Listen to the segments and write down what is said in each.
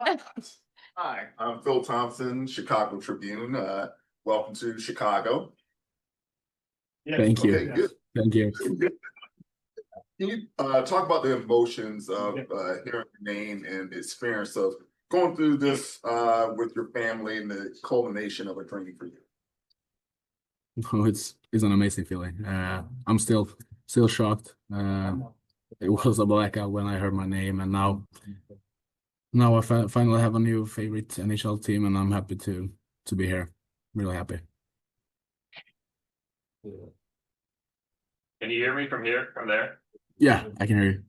Hi, I'm Phil Thompson, Chicago Tribune. Welcome to Chicago. Thank you. Okay, good. Thank you. Can you talk about the emotions of hearing your name and the experience of going through this with your family and the culmination of a dream for you? Oh, it's an amazing feeling. I'm still shocked. It was a blackout when I heard my name, and now I finally have a new favorite NHL team, and I'm happy to be here. Really happy. Can you hear me from there? Yeah, I can hear you.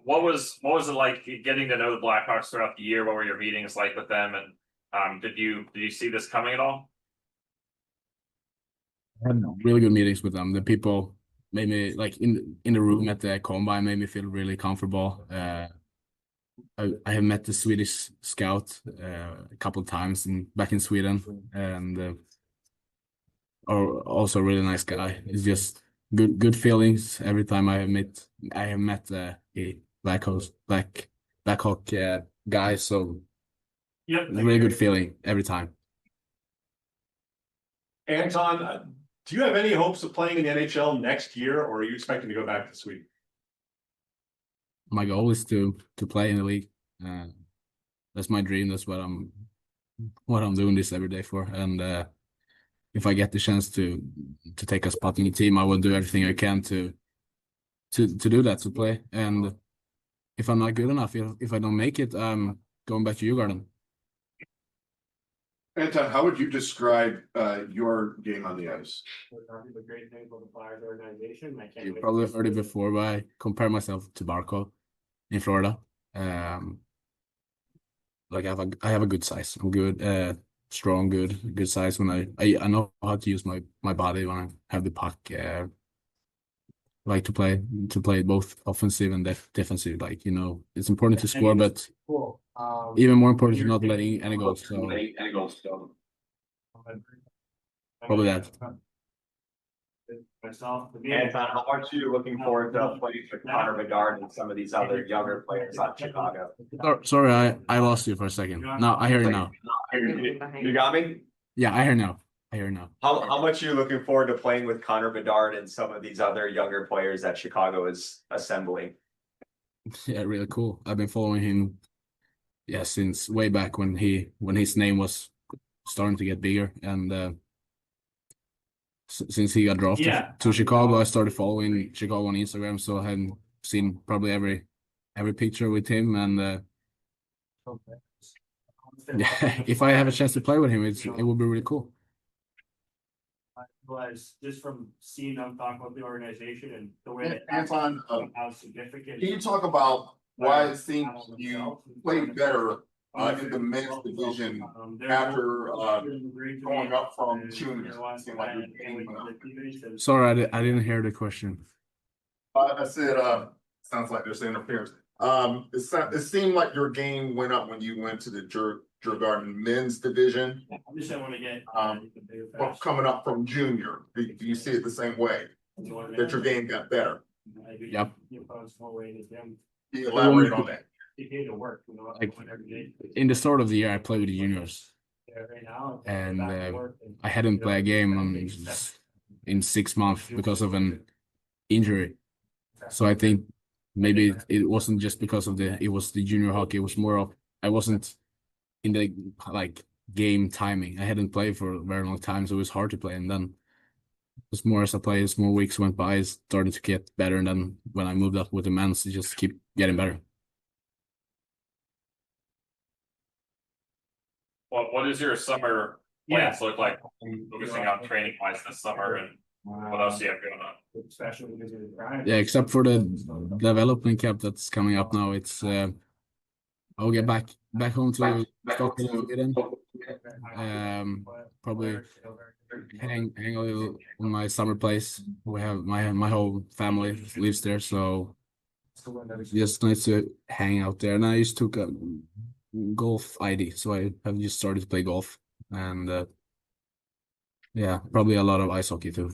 What was it like getting to know the Blackhawks throughout the year? What were your meetings like with them? And did you see this coming at all? I had really good meetings with them. The people made me, like, in the room at the combine, made me feel really comfortable. I have met the Swedish scout a couple of times back in Sweden, and also a really nice guy. It's just good feelings every time I have met a Blackhawk guy. So Yep, it's a really good feeling every time. Anton, do you have any hopes of playing in the NHL next year, or are you expecting to go back to Sweden? My goal is to play in the league. That's my dream. That's what I'm doing this every day for. And if I get the chance to take a spot in the team, I will do everything I can to do that, to play. And if I'm not good enough, if I don't make it, I'm going back to Djurgården. Anton, how would you describe your game on the ice? You probably heard it before, but I compare myself to Barco in Florida. Like I have a good size. I'm good, strong, good size. When I know how to use my body when I have the puck. Like to play both offensive and defensive. Like, it's important to score, but even more important is not letting any goals. So probably that. Anton, how much are you looking forward to playing with Connor Bedard and some of these other younger players on Chicago? Sorry, I lost you for a second. No, I hear you now. You got me? Yeah, I hear now. How much are you looking forward to playing with Connor Bedard and some of these other younger players that Chicago is assembling? Yeah, really cool. I've been following him, since way back when his name was starting to get bigger, and since he got drafted to Chicago, I started following Chicago on Instagram. So I have seen probably every picture with him, and if I have a chance to play with him, it would be really cool. Was just from seeing them talk about the organization and the way that Anton, how significant. can you talk about why it seems you played better in the men's division after going up from junior? Seemed like your game went up. Sorry, I didn't hear the question. I said, sounds like there's interference. It seemed like your game went up when you went to the Djurgården men's division. I just want to get Coming up from junior. Do you see it the same way? That your game got better? Yep. Can you elaborate on that? Like, in the start of the year, I played with the juniors, and I hadn't played a game in 6 months because of an injury. So I think maybe it wasn't just because of it was the junior hockey. It was more of I wasn't in the game timing. I hadn't played for a very long time, so it was hard to play. And then as more as I played, as more weeks went by, it started to get better. And then when I moved up with the men's, it just keep getting better. What does your summer plans look like? Focusing on training wise this summer, and what else do you have going on? Yeah, except for the development camp that's coming up now, it's I'll get back home to Stockholm, Sweden. Probably hang a little in my summer place. We have my whole family lives there, so just nice to hang out there. And I just took a golf ID, so I have just started to play golf, and probably a lot of ice hockey too.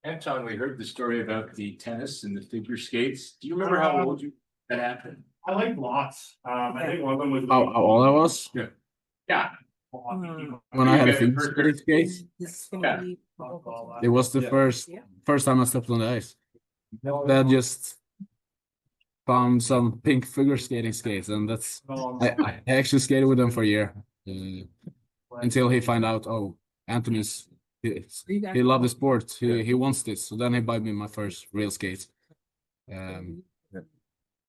Anton, we heard the story about the tennis and the figure skates. Do you remember how old you that happened? I like lots. I think one of them was. How old I was Yeah. when I had a You figure guys skating skate. Yeah. It was the first time I stepped on the ice. That just found some pink figure skating skates, and that's I actually skated with them for a year until he found out. Oh, Anthony's he loved the sport. He wants this, so then he bought me my first real skates.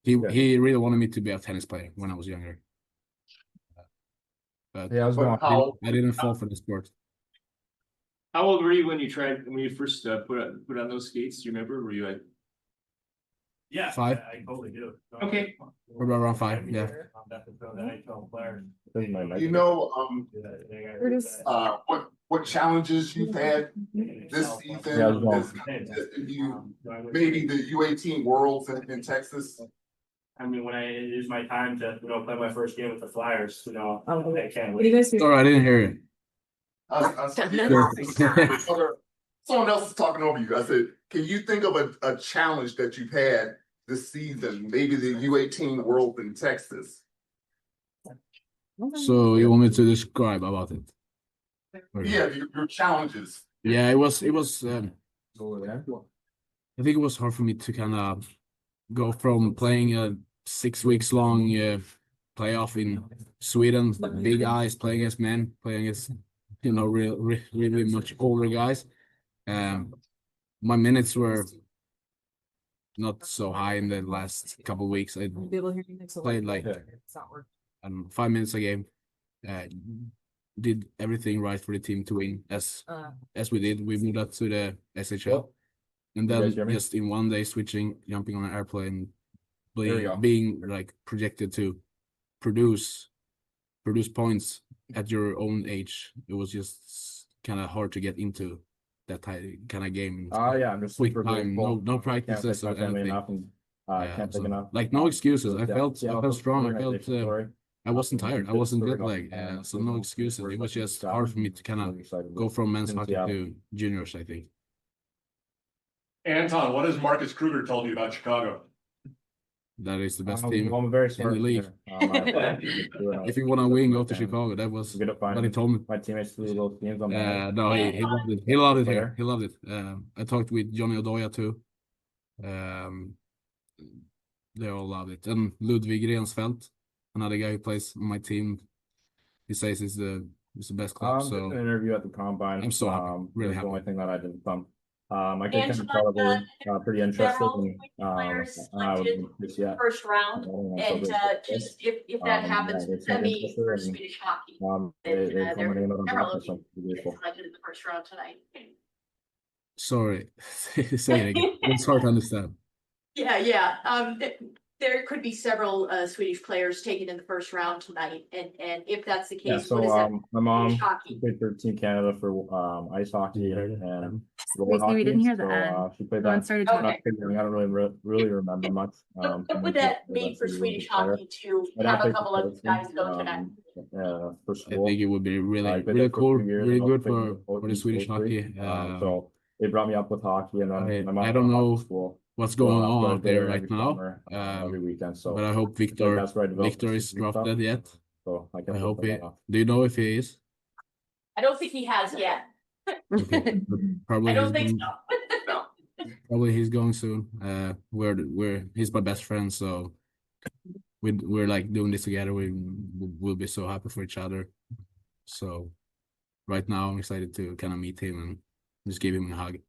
He really wanted me to be a tennis player when I was younger. But Yeah, I was going. I didn't fall for the sport. How old were you when you first put on those skates? Do you remember? Were you like Yeah, 5? I totally do. Okay. Probably around 5, yeah. You know, what challenges you've had this season? Yeah, I was wrong. Maybe the U18 Worlds in Texas. I mean, when it is my time to, play my first game with the Flyers, I can't What do you wait. guys do? Sorry, I didn't hear you. Someone else is talking over you. I said, can you think of a challenge that you've had this season? Maybe the U18 World in Texas. So you want me to describe about it? Yeah, your challenges. Yeah, it was. I think it was hard for me to kind of go from playing a 6 weeks long playoff in Sweden, big ice, playing against men, playing against really much older guys. My minutes were not so high in the last couple of weeks. I played like 5 minutes a game. Did everything right for the team to win, as we did. We moved up to the SHL, and then just in one day jumping on an airplane, being like projected to produce points at your own age. It was just kind of hard to get into that kind of game. Yeah, I'm just Quick super time, grateful. no practices or anything. Enough and, can't take enough. Like no excuses. I felt strong. I felt Organization story. I wasn't tired. I wasn't jet lagged. So no excuses. It was just hard for me to kind of go from men's hockey to juniors, I think. Anton, what has Marcus Kruger told you about Chicago? That is the best team I'm very in smart the league. If you want to win, go to Chicago. That was what he told me. My teammates through those teams. No, he loved it. He loved it here. He loved it. I talked with Johnny Odoya too. They all loved it. And Ludwig Rensfeldt, another guy who plays on my team, he says it's the best club. So an interview at the combine. I'm so happy. Really happy. The only thing that I didn't thump. I think I'm probably pretty interested in First round, and just if that happens, semi for Swedish hockey. They're selected in the first round tonight. Sorry, say it again. It's hard to understand. Yeah. There could be several Swedish players taken in the first round tonight, and if that's the case, so what is that? my mom Hockey. played for Team Canada for ice hockey and We didn't hear the end. so she played No one that. started Okay. I don't really remember much. What would that mean for Swedish hockey to have a couple of guys go tonight? For I school. think it would be really Played there for cool, 2 years, really and good also for played the Swedish locally. hockey. So they brought me up with hockey, and then my mom I don't brought me know up to school. what's going on out there right every now. summer, every weekend. So But I hope that's where I developed Victor is some stuff. drafted yet. So I I hope he. Do you know if he is? I don't think he has yet. Okay. Probably I don't he's think going- so. Probably he's going soon. He's my best friend, so we're like doing this together. We'll be so happy for each other. So right now I'm excited to kind of meet him and just give him a hug.